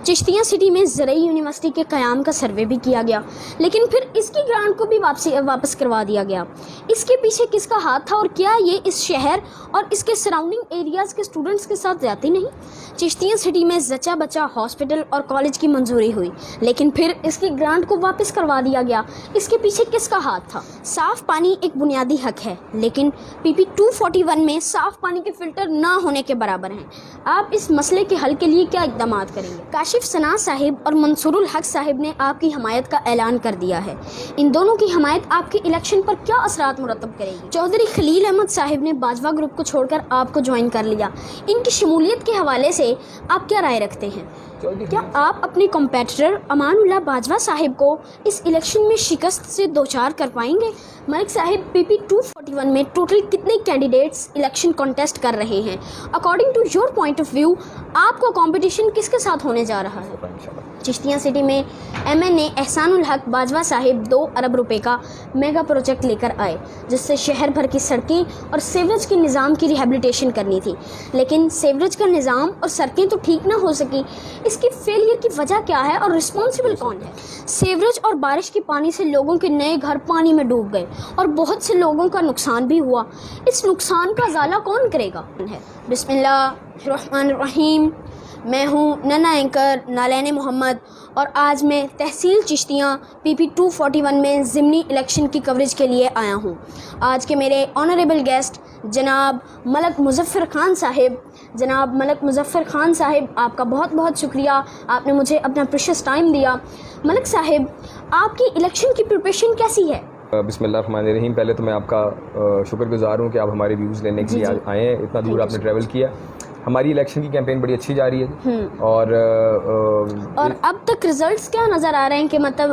Chishtian city میں زرعی university کے قیام کا سروے بھی کیا گیا، لیکن پھر اس کی گرانٹ کو بھی واپس کروا دیا گیا۔ اس کے پیچھے کس کا ہاتھ تھا، اور کیا یہ اس شہر اور اس کے سراؤنڈنگ ایریاز کے اسٹوڈنٹس کے ساتھ زیادتی نہیں؟ چشتیاں سٹی میں زچہ بچہ ہاسپٹل اور کالج کی منظوری ہوئی، لیکن پھر اس کی گرانٹ کو واپس کروا دیا گیا۔ اس کے پیچھے کس کا ہاتھ تھا؟ صاف پانی ایک بنیادی حق ہے، لیکن پی پی 241 میں صاف پانی کے فلٹر نہ ہونے کے برابر ہیں۔ آپ اس مسئلے کے حل کے لیے کیا اقدامات کریں گے؟ کاشف ثنا صاحب اور منصور الحق صاحب نے آپ کی حمایت کا اعلان کر دیا ہے۔ ان دونوں کی حمایت آپ کے الیکشن پر کیا اثرات مرتب کرے گی؟ چودھری خلیل احمد صاحب نے باجوہ گروپ کو چھوڑ کر آپ کو جوائن کر لیا، ان کی شمولیت کے حوالے سے آپ کیا رائے رکھتے ہیں؟ کیا آپ اپنے کمپیٹیٹر امان اللہ باجوہ صاحب کو اس الیکشن میں شکست سے دوچار کر پائیں گے؟ ملک صاحب، پی پی 241 میں ٹوٹل کتنے کینڈیڈیٹس الیکشن کانٹیسٹ کر رہے ہیں؟ According to your point of view, آپ کا کمپٹیشن کس کے ساتھ ہونے جا رہا ہے؟ چشتیاں سٹی میں ایم این اے احسان الحق باجوہ صاحب 2 ارب روپے کا میگا پروجیکٹ لے کر آئے، جس سے شہر بھر کی سڑکیں اور سیوریج کے نظام کی ریہیبلیٹیشن کرنی تھی، لیکن سیوریج کا نظام اور سڑکیں تو ٹھیک نہ ہو سکی۔ اس کی فیلئر کی وجہ کیا ہے اور رسپانسبل کون ہے؟ سیوریج اور بارش کے پانی سے لوگوں کے نئے گھر پانی میں ڈوب گئے اور بہت سے لوگوں کا نقصان بھی ہوا۔ اس نقصان کا ازالہ کون کرے گا؟ بسم اللہ الرحمن الرحیم۔ میں ہوں ننا اینکر نالین محمد، اور آج میں تحصیل چشتیاں پی پی 241 میں ضمنی الیکشن کی کوریج کے لیے آیا ہوں۔ آج کے میرے آنریبل گیسٹ جناب ملک مظفر خان صاحب، جناب ملک مظفر خان صاحب، آپ کا بہت بہت شکریہ، آپ نے مجھے اپنا پریشیس ٹائم دیا۔ ملک صاحب، آپ کی الیکشن کی پریپریشن کیسی ہے؟ بسم اللہ الرحمن الرحیم۔ پہلے تو میں آپ کا شکر گزار ہوں کہ آپ ہمارے ویوز لینے کے لیے آئے ہیں، اتنا دور آپ نے ٹریول کیا۔ ہماری الیکشن کی کیمپین بڑی اچھی جا رہی ہے، اور اب تک ریزلٹس کیا نظر آ رہے ہیں کہ مطلب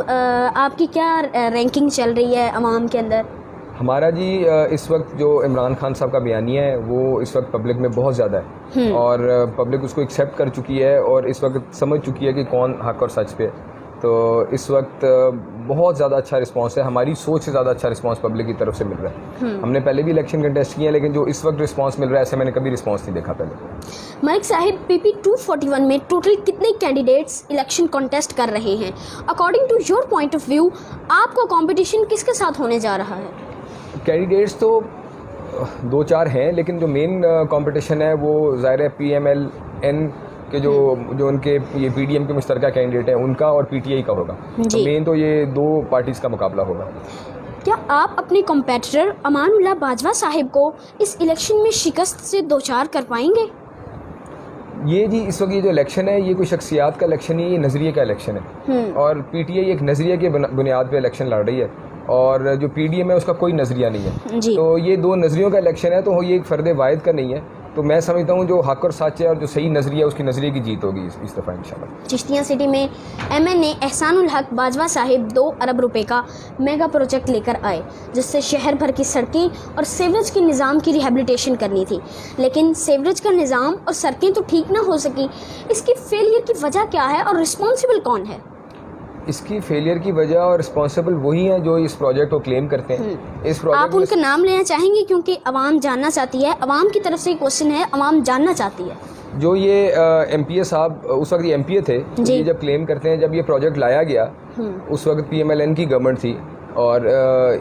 آپ کی کیا رینکنگ چل رہی ہے عوام کے اندر؟ ہمارا جی اس وقت جو عمران خان صاحب کا بیانیہ ہے وہ اس وقت پبلک میں بہت زیادہ ہے، اور پبلک اس کو ایکسیپٹ کر چکی ہے اور اس وقت سمجھ چکی ہے کہ کون حق اور سچ پہ۔ تو اس وقت بہت زیادہ اچھا رسپانس ہے، ہماری سوچ سے زیادہ اچھا رسپانس پبلک کی طرف سے مل رہا ہے۔ ہم نے پہلے بھی الیکشن کنٹیسٹ کیے ہیں، لیکن جو اس وقت رسپانس مل رہا ہے ایسے میں نے کبھی رسپانس نہیں دیکھا پہلے۔ ملک صاحب، پی پی 241 میں ٹوٹل کتنے کینڈیڈیٹس الیکشن کانٹیسٹ کر رہے ہیں؟ According to your point of view, آپ کا کمپٹیشن کس کے ساتھ ہونے جا رہا ہے؟ کینڈیڈیٹس تو 2-4 ہیں، لیکن جو مین کمپٹیشن ہے وہ ظاہر ہے پی ایم ایل این کے جو ان کے یہ پی ڈی ایم کے مشترکہ کینڈیڈیٹ ہیں ان کا اور پی ٹی آئی کا ہوگا۔ مین تو یہ 2 پارٹیز کا مقابلہ ہوگا۔ کیا آپ اپنے کمپیٹیٹر امان اللہ باجوہ صاحب کو اس الیکشن میں شکست سے دوچار کر پائیں گے؟ یہ جی اس وقت یہ جو الیکشن ہے یہ کوئی شخصیات کا الیکشن نہیں، یہ نظریے کا الیکشن ہے، اور پی ٹی آئی ایک نظریے کے بنیاد پہ الیکشن لڑ رہی ہے، اور جو پی ڈی ایم ہے اس کا کوئی نظریہ نہیں ہے۔ تو یہ 2 نظریوں کا الیکشن ہے، تو یہ ایک فرد واحد کا نہیں ہے۔ تو میں سمجھتا ہوں جو حق اور سچ ہے اور جو صحیح نظریہ ہے اس کی نظریے کی جیت ہوگی اس دفعہ انشاءاللہ۔ چشتیاں سٹی میں ایم این اے احسان الحق باجوہ صاحب 2 ارب روپے کا میگا پروجیکٹ لے کر آئے، جس سے شہر بھر کی سڑکیں اور سیوریج کے نظام کی ریہیبلیٹیشن کرنی تھی، لیکن سیوریج کا نظام اور سڑکیں تو ٹھیک نہ ہو سکی۔ اس کی فیلئر کی وجہ کیا ہے اور رسپانسبل کون ہے؟ اس کی فیلئر کی وجہ اور رسپانسبل وہی ہیں جو اس پروجیکٹ کو کلیم کرتے ہیں۔ اس پروجیکٹ آپ ان کا نام لینا چاہیں گے کیونکہ عوام جاننا چاہتی ہے، عوام کی طرف سے یہ کوشچن ہے، عوام جاننا چاہتی ہے۔ جو یہ ایم پی اے صاحب اس وقت یہ ایم پی اے تھے، یہ جب کلیم کرتے ہیں جب یہ پروجیکٹ لایا گیا اس وقت پی ایم ایل این کی گورنمنٹ تھی، اور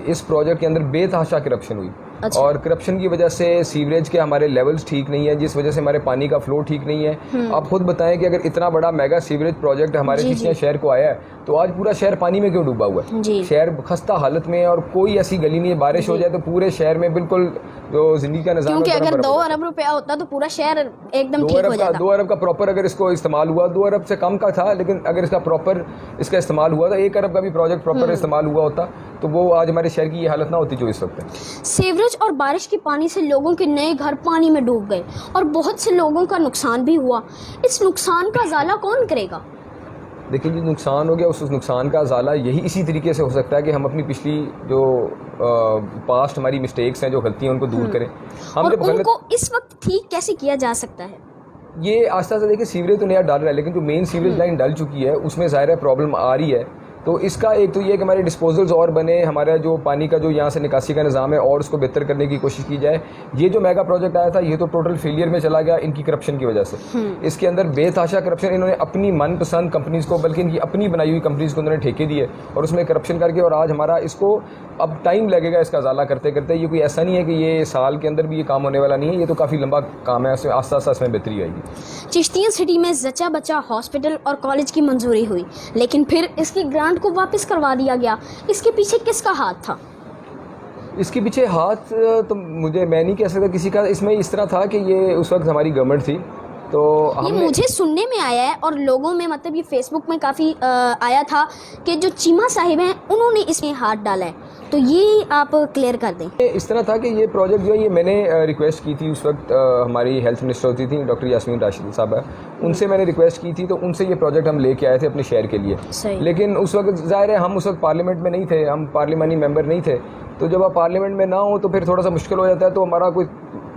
اس پروجیکٹ کے اندر بے تحاشا کرپشن ہوئی، اور کرپشن کی وجہ سے سیوریج کے ہمارے لیولز ٹھیک نہیں ہیں، جس وجہ سے ہمارے پانی کا فلو ٹھیک نہیں ہے۔ آپ خود بتائیں کہ اگر اتنا بڑا میگا سیوریج پروجیکٹ ہمارے چشتیاں شہر کو آیا ہے تو آج پورا شہر پانی میں کیوں ڈوبا ہوا ہے؟ شہر خستہ حالت میں ہے، اور کوئی ایسی گلی نہیں ہے، بارش ہو جائے تو پورے شہر میں بالکل جو زندگی کا نظام ہے، کیونکہ اگر 2 ارب روپیہ ہوتا تو پورا شہر ایک دم ٹھیک ہو جاتا۔ 2 ارب کا پراپر اگر اس کو استعمال ہوا، 2 ارب سے کم کا تھا، لیکن اگر اس کا پراپر اس کا استعمال ہوا تھا، 1 ارب کا بھی پروجیکٹ پراپر استعمال ہوا ہوتا تو وہ آج ہمارے شہر کی یہ حالت نہ ہوتی جو اس وقت ہے۔ سیوریج اور بارش کے پانی سے لوگوں کے نئے گھر پانی میں ڈوب گئے اور بہت سے لوگوں کا نقصان بھی ہوا۔ اس نقصان کا ازالہ کون کرے گا؟ دیکھیں جی، نقصان ہو گیا، اس نقصان کا ازالہ اسی طریقے سے ہو سکتا ہے کہ ہم اپنی پچھلی جو پاسٹ ہماری مسٹیکس ہیں، جو غلطیاں ان کو دور کریں۔ اور ان کو اس وقت ٹھیک کیسے کیا جا سکتا ہے؟ یہ آہستہ آہستہ دیکھیں، سیوریج تو نیا ڈل رہا ہے، لیکن جو مین سیوریج لائن ڈل چکی ہے اس میں ظاہر ہے پرابلم آ رہی ہے تو اس کا ایک تو یہ کہ ہمارے ڈسپوزلز اور بنے, ہمارا جو پانی کا جو یہاں سے نکاسی کا نظام ہے اور اس کو بہتر کرنے کی کوشش کی جائے. یہ جو میگا پروجیکٹ آیا تھا یہ تو ٹوٹل فیلئر میں چلا گیا ان کی کرپشن کی وجہ سے. اس کے اندر بے تحاشا کرپشن, انہوں نے اپنی من پسند کمپنیز کو, بلکہ ان کی اپنی بنائی ہوئی کمپنیز کو انہوں نے ٹھیکے دیے اور اس میں کرپشن کر کے, اور آج ہمارا اس کو اب ٹائم لگے گا اس کا ازالہ کرتے کرتے. یہ کوئی ایسا نہیں ہے کہ یہ سال کے اندر بھی یہ کام ہونے والا نہیں ہے, یہ تو کافی لمبا کام ہے, اس میں آہستہ آہستہ اس میں بہتری آئے گی. چشتیہ سٹی میں زچہ بچہ ہاسپٹل اور کالج کی منظوری ہوئی, لیکن پھر اس کی گرانٹ کو واپس کروا دیا گیا. اس کے پیچھے کس کا ہاتھ تھا؟ اس کے پیچھے ہاتھ تو میں نہیں کہہ سکتا کسی کا. اس میں اس طرح تھا کہ یہ اس وقت ہماری گورنمنٹ تھی, تو یہ مجھے سننے میں آیا ہے اور لوگوں میں, مطلب یہ فیس بک میں کافی آیا تھا کہ جو چیمہ صاحب ہیں انہوں نے اس میں ہاتھ ڈالا ہے, تو یہ آپ کلیئر کر دیں. اس طرح تھا کہ یہ پروجیکٹ جو ہے یہ میں نے ریکویسٹ کی تھی اس وقت, ہماری ہیلتھ منسٹر ہوتی تھی ڈاکٹر یاسمین راشد صاحبہ, ان سے میں نے ریکویسٹ کی تھی, تو ان سے یہ پروجیکٹ ہم لے کے آئے تھے اپنے شہر کے لیے. لیکن اس وقت ظاہر ہے ہم اس وقت پارلیمنٹ میں نہیں تھے, ہم پارلیمانی ممبر نہیں تھے, تو جب آپ پارلیمنٹ میں نہ ہوں تو پھر تھوڑا سا مشکل ہو جاتا ہے. تو ہمارا کوئی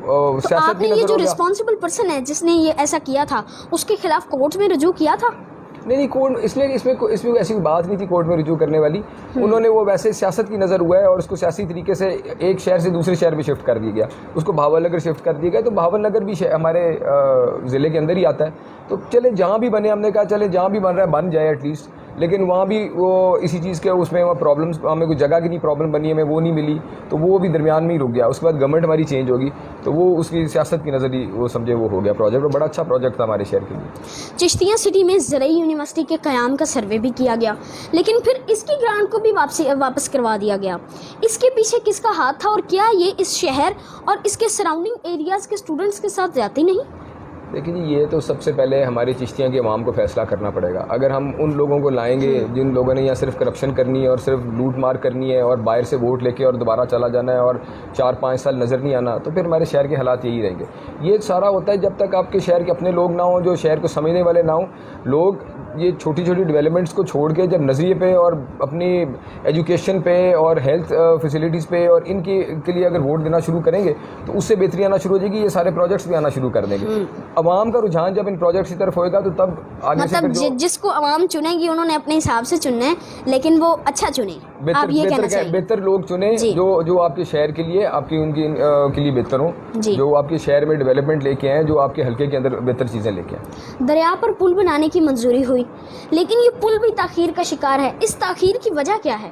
آپ نے یہ جو رسپانسبل پرسن ہے جس نے یہ ایسا کیا تھا اس کے خلاف کورٹ میں رجوع کیا تھا؟ نہیں, کورٹ اس میں ایسی کوئی بات نہیں تھی کورٹ میں رجوع کرنے والی. انہوں نے وہ ویسے سیاست کی نظر ہوا ہے اور اس کو سیاسی طریقے سے ایک شہر سے دوسرے شہر میں شفٹ کر دیا گیا, اس کو بھاول نگر شفٹ کر دیا گیا. تو بھاول نگر بھی ہمارے ضلع کے اندر ہی آتا ہے, تو چلے جہاں بھی بنے, ہم نے کہا چلے جہاں بھی بن رہا ہے بن جائے ایٹ لیسٹ. لیکن وہاں بھی وہ اسی چیز کے اس میں وہ پرابلمس, ہمیں کوئی جگہ کی نہیں پرابلم بنی, ہمیں وہ نہیں ملی, تو وہ بھی درمیان میں ہی رک گیا. اس کے بعد گورنمنٹ ہماری چینج ہوگی, تو وہ اس کی سیاست کی نظر ہی وہ سمجھے وہ ہو گیا پروجیکٹ. اور بڑا اچھا پروجیکٹ تھا ہمارے شہر کے لیے. چشتیہ سٹی میں زرعی یونیورسٹی کے قیام کا سروے بھی کیا گیا, لیکن پھر اس کی گرانٹ کو بھی واپس کروا دیا گیا. اس کے پیچھے کس کا ہاتھ تھا, اور کیا یہ اس شہر اور اس کے سراؤنڈنگ ایریاز کے اسٹوڈنٹس کے ساتھ زیادتی نہیں؟ دیکھیں جی, یہ تو سب سے پہلے ہمارے چشتیاں کے عوام کو فیصلہ کرنا پڑے گا. اگر ہم ان لوگوں کو لائیں گے جن لوگوں نے یہاں صرف کرپشن کرنی ہے اور صرف لوٹ مار کرنی ہے اور باہر سے ووٹ لے کے اور دوبارہ چلا جانا ہے اور 4-5 سال نظر نہیں آنا, تو پھر ہمارے شہر کے حالات یہی رہیں گے. یہ سارا ہوتا ہے جب تک آپ کے شہر کے اپنے لوگ نہ ہوں, جو شہر کو سمجھنے والے نہ ہوں. لوگ یہ چھوٹی چھوٹی ڈیولپمنٹس کو چھوڑ کے جب نظریے پہ اور اپنی ایجوکیشن پہ اور ہیلتھ فیسلٹیز پہ اور ان کے لیے اگر ووٹ دینا شروع کریں گے تو اس سے بہتری آنا شروع ہو جائے گی. یہ سارے پروجیکٹس بھی آنا شروع کر دیں گے. عوام کا رجحان جب ان پروجیکٹس کی طرف ہوئے گا تو تب آگے سے مطلب جس کو عوام چنے گی انہوں نے اپنے حساب سے چننا ہے, لیکن وہ اچھا چنے, بہتر لوگ چنیں جو آپ کے شہر کے لیے, آپ کی ان کے لیے بہتر ہوں, جو آپ کے شہر میں ڈیولپمنٹ لے کے آئیں, جو آپ کے حلقے کے اندر بہتر چیزیں لے کے آئیں. دریا پر پل بنانے کی منظوری ہوئی, لیکن یہ پل بھی تاخیر کا شکار ہے. اس تاخیر کی وجہ کیا ہے؟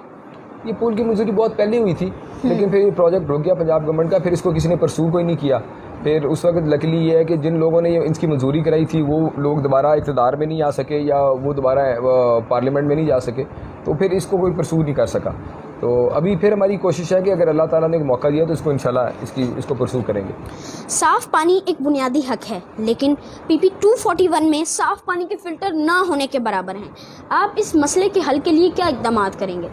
یہ پل کی منظوری بہت پہلے ہوئی تھی, لیکن پھر یہ پروجیکٹ رک گیا پنجاب گورنمنٹ کا. پھر اس کو کسی نے پرسو کوئی نہیں کیا. پھر اس وقت لکلی یہ ہے کہ جن لوگوں نے اس کی منظوری کرائی تھی وہ لوگ دوبارہ اقتدار میں نہیں آ سکے یا وہ دوبارہ پارلیمنٹ میں نہیں جا سکے, تو پھر اس کو کوئی پرسو نہیں کر سکا. تو ابھی پھر ہماری کوشش ہے کہ اگر اللہ تعالیٰ نے ایک موقع دیا تو اس کو انشاءاللہ اس کو پرسو کریں گے. صاف پانی ایک بنیادی حق ہے, لیکن PP 241 میں صاف پانی کے فلٹر نہ ہونے کے برابر ہیں. آپ اس مسئلے کے حل کے لیے کیا اقدامات کریں گے؟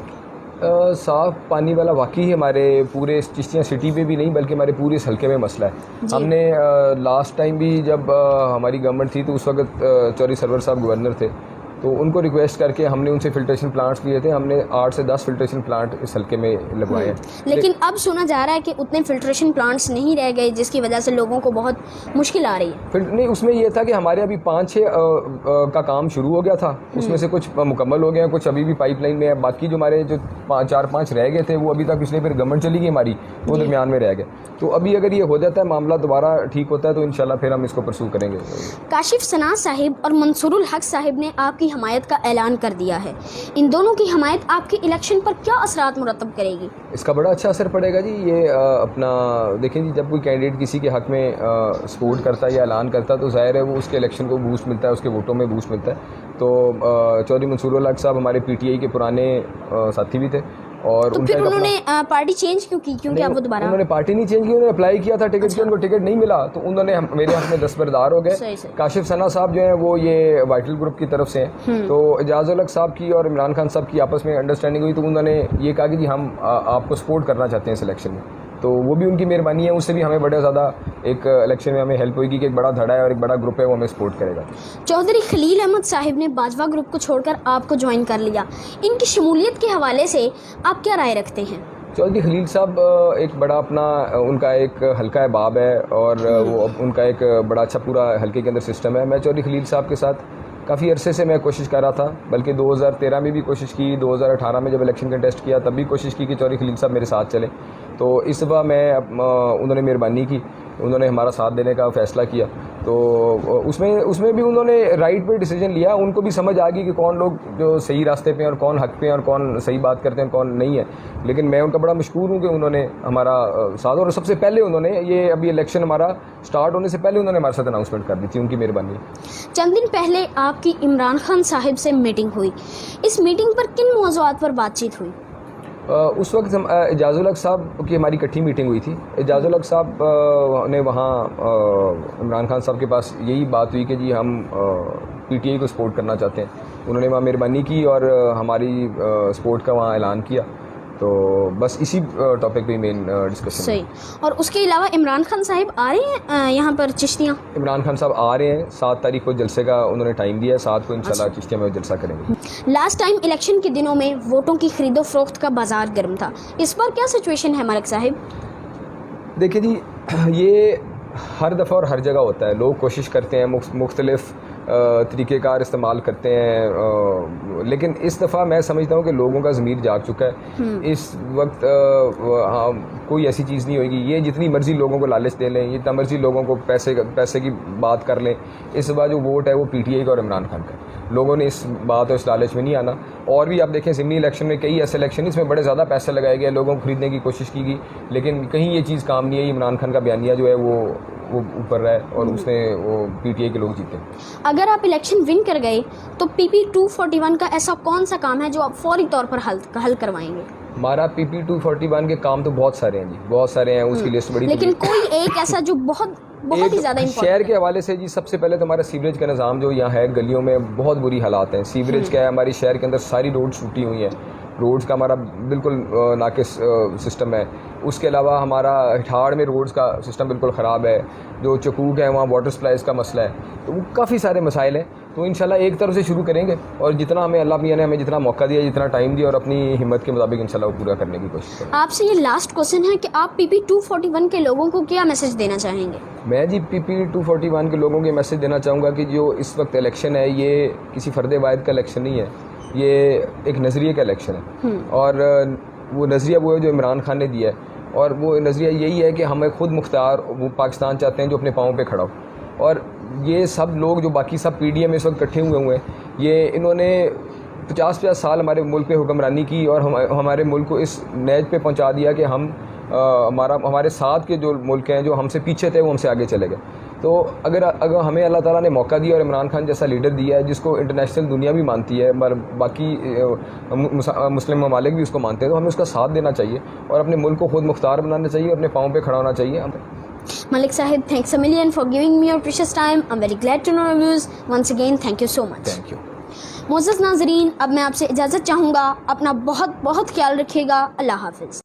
صاف پانی والا واقعی ہمارے پورے چشتیاں سٹی میں بھی نہیں بلکہ ہمارے پورے اس حلقے میں مسئلہ ہے. ہم نے لاسٹ ٹائم بھی جب ہماری گورنمنٹ تھی تو اس وقت چوری سرور صاحب گورنر تھے, تو ان کو ریکویسٹ کر کے ہم نے ان سے فلٹریشن پلانٹس لیے تھے. ہم نے 8 سے 10 فلٹریشن پلانٹ اس حلقے میں لگوائے ہیں. لیکن اب سنا جا رہا ہے کہ اتنے فلٹریشن پلانٹس نہیں رہ گئے, جس کی وجہ سے لوگوں کو بہت مشکل آ رہی ہے. نہیں, اس میں یہ تھا کہ ہمارے ابھی 5-6 کا کام شروع ہو گیا تھا, اس میں سے کچھ مکمل ہو گئے ہیں, کچھ ابھی بھی پائپ لائن میں ہے. باقی جو ہمارے جو 4-5 رہ گئے تھے وہ ابھی تک, اس لیے پھر گورنمنٹ چلی گئی ہماری, وہ درمیان میں رہ گئے. تو ابھی اگر یہ ہو جاتا ہے معاملہ دوبارہ ٹھیک ہوتا ہے تو انشاءاللہ پھر ہم اس کو پرسو کریں گے. کاشف ثنا صاحب اور منصور الحق صاحب نے آپ کی حمایت کا اعلان کر دیا ہے. ان دونوں کی حمایت آپ کے الیکشن پر کیا اثرات مرتب کرے گی؟ اس کا بڑا اچھا اثر پڑے گا جی. یہ اپنا دیکھیں جی, جب کوئی کینڈیڈیٹ کسی کے حق میں سپورٹ کرتا ہے یا اعلان کرتا ہے تو ظاہر ہے وہ اس کے الیکشن کو بوسٹ ملتا ہے, اس کے ووٹوں میں بوسٹ ملتا ہے. تو چودھری منصور الحق صاحب ہمارے PTI کے پرانے ساتھی بھی تھے, اور تو پھر انہوں نے پارٹی چینج کیوں کی؟ کیونکہ اب وہ دوبارہ انہوں نے پارٹی نہیں چینج کی, انہوں نے اپلائی کیا تھا ٹکٹ کے, ان کو ٹکٹ نہیں ملا تو انہوں نے میرے حق میں دستبردار ہو گئے. کاشف ثنا صاحب جو ہیں وہ یہ وائٹل گروپ کی طرف سے ہیں, تو اعجاز الحق صاحب کی اور عمران خان صاحب کی آپس میں انڈرسٹینڈنگ ہوئی, تو انہوں نے یہ کہا کہ جی ہم آپ کو سپورٹ کرنا چاہتے ہیں اس الیکشن میں. تو وہ بھی ان کی مہربانی ہے, اس سے بھی ہمیں بڑا زیادہ ایک الیکشن میں ہمیں ہیلپ ہوئے گی کہ ایک بڑا دھڑا ہے اور ایک بڑا گروپ ہے وہ ہمیں سپورٹ کرے گا. چودھری خلیل احمد صاحب نے باجوہ گروپ کو چھوڑ کر آپ کو جوائن کر لیا, ان کی شمولیت کے حوالے سے آپ کیا رائے رکھتے ہیں؟ چودھری خلیل صاحب ایک بڑا اپنا ان کا ایک حلقہ باب ہے, اور وہ ان کا ایک بڑا اچھا پورا حلقے کے اندر سسٹم ہے. میں چودھری خلیل صاحب کے ساتھ کافی عرصے سے میں کوشش کر رہا تھا, بلکہ 2013 میں بھی کوشش کی, 2018 میں جب الیکشن کنٹیسٹ کیا تب بھی کوشش کی کہ چودھری خلیل صاحب میرے ساتھ چلیں. تو اس دفعہ انہوں نے مہربانی کی, انہوں نے ہمارا ساتھ دینے کا فیصلہ کیا. تو اس میں بھی انہوں نے رائٹ پہ ڈیسیجن لیا. ان کو بھی سمجھ آ گئی کہ کون لوگ جو صحیح راستے پہ ہیں اور کون حق پہ ہیں اور کون صحیح بات کرتے ہیں اور کون نہیں ہے. لیکن میں ان کا بڑا مشکور ہوں کہ انہوں نے ہمارا ساتھ, اور سب سے پہلے انہوں نے یہ ابھی الیکشن ہمارا سٹارٹ ہونے سے پہلے انہوں نے ہمارے ساتھ اناؤنسمنٹ کر دی تھی. ان کی مہربانی. چند دن پہلے آپ کی عمران خان صاحب سے میٹنگ ہوئی, اس میٹنگ پر کن موضوعات پر بات چیت ہوئی؟ اس وقت اعجاز الحق صاحب کی ہماری اکٹھی میٹنگ ہوئی تھی. اعجاز الحق صاحب نے وہاں عمران خان صاحب کے پاس یہی بات ہوئی کہ جی ہم پی ٹی آئی کو سپورٹ کرنا چاہتے ہیں. انہوں نے وہاں مہربانی کی اور ہماری سپورٹ کا وہاں اعلان کیا. تو بس اسی ٹاپک پہ مین ڈسکشن. صحیح. اور اس کے علاوہ عمران خان صاحب آ رہے ہیں یہاں پر چشتیاں؟ عمران خان صاحب آ رہے ہیں, 7 تاریخ کو جلسے کا انہوں نے ٹائم دیا ہے. 7 کو انشاءاللہ چشتیاں میں جلسہ کریں گے. لاسٹ ٹائم الیکشن کے دنوں میں ووٹوں کی خرید و فروخت کا بازار گرم تھا, اس پر کیا سچویشن ہے ملک صاحب؟ دیکھیں جی, یہ ہر دفعہ اور ہر جگہ ہوتا ہے. لوگ کوشش کرتے ہیں, مختلف طریقہ کار استعمال کرتے ہیں, لیکن اس دفعہ میں سمجھتا ہوں کہ لوگوں کا ضمیر جاگ چکا ہے. اس وقت کوئی ایسی چیز نہیں ہوئے گی. یہ جتنی مرضی لوگوں کو لالچ دے لیں, جتنا مرضی لوگوں کو پیسے کی بات کر لیں, اس بار جو ووٹ ہے وہ پی ٹی آئی کا اور عمران خان کا. لوگوں نے اس بات اور اس لالچ میں نہیں آنا. اور بھی آپ دیکھیں ضمنی الیکشن میں کئی ایسے الیکشن اس میں بڑے زیادہ پیسے لگائے گئے, لوگوں کو خریدنے کی کوشش کی گئی, لیکن کہیں یہ چیز کام نہیں آئی. عمران خان کا بیانیہ جو ہے وہ اوپر رہا ہے اور اس نے وہ پی ٹی آئی کے لوگ جیتے. اگر آپ الیکشن ون کر گئے تو پی پی 241 کا ایسا کون سا کام ہے جو آپ فوری طور پر حل کروائیں گے؟ ہمارا پی پی 241 کے کام تو بہت سارے ہیں جی, بہت سارے ہیں. اس کی لسٹ بڑی, لیکن کوئی ایک ایسا جو بہت ہی زیادہ شہر کے حوالے سے جی سب سے پہلے تو ہمارا سیوریج کا نظام جو یہاں ہے, گلیوں میں بہت بری حالات ہیں. سیوریج کیا ہے, ہماری شہر کے اندر ساری روڈ ٹوٹی ہوئی ہیں. روڈز کا ہمارا بالکل ناقص سسٹم ہے. اس کے علاوہ ہمارا ہٹھاڑ میں روڈز کا سسٹم بالکل خراب ہے. جو چکوک ہے وہاں واٹر سپلائز کا مسئلہ ہے. تو وہ کافی سارے مسائل ہیں. تو انشاءاللہ ایک طرف سے شروع کریں گے, اور جتنا ہمیں اللہ میاں نے ہمیں جتنا موقع دیا, جتنا ٹائم دیا, اور اپنی ہمت کے مطابق انشاءاللہ وہ پورا کرنے کی کوشش کریں. آپ سے یہ لاسٹ کوسچن ہے کہ آپ پی پی 241 کے لوگوں کو کیا میسج دینا چاہیں گے؟ میں جی پی پی 241 کے لوگوں کو میسج دینا چاہوں گا کہ جو اس وقت الیکشن ہے یہ کسی فرد واحد کا الیکشن نہیں ہے, یہ ایک نظریے کا الیکشن ہے. اور وہ نظریہ وہ ہے جو عمران خان نے دیا ہے, اور وہ نظریہ یہی ہے کہ ہمیں خود مختار وہ پاکستان چاہتے ہیں جو اپنے پاؤں پہ کھڑا ہو. اور یہ سب لوگ جو باقی سب پی ڈی ایم اس وقت اکٹھے ہوئے ہیں, یہ انہوں نے 50 سال ہمارے ملک پہ حکمرانی کی اور ہمارے ملک کو اس نیج پہ پہنچا دیا کہ ہمارے ساتھ کے جو ملک ہیں جو ہم سے پیچھے تھے وہ ہم سے آگے چلے گئے. تو اگر ہمیں اللہ تعالیٰ نے موقع دیا اور عمران خان جیسا لیڈر دیا ہے جس کو انٹرنیشنل دنیا بھی مانتی ہے, باقی مسلم ممالک بھی اس کو مانتے ہیں, تو ہمیں اس کا ساتھ دینا چاہیے اور اپنے ملک کو خود مختار بنانا چاہیے, اور اپنے پاؤں پہ کھڑا ہونا چاہیے. Malik Sahib, thanks a million for giving me your precious time. I'm very glad to know your views. Once again, thank you so much. Thank you. معزز ناظرین, اب میں آپ سے اجازت چاہوں گا. اپنا بہت خیال رکھیے گا. اللہ حافظ.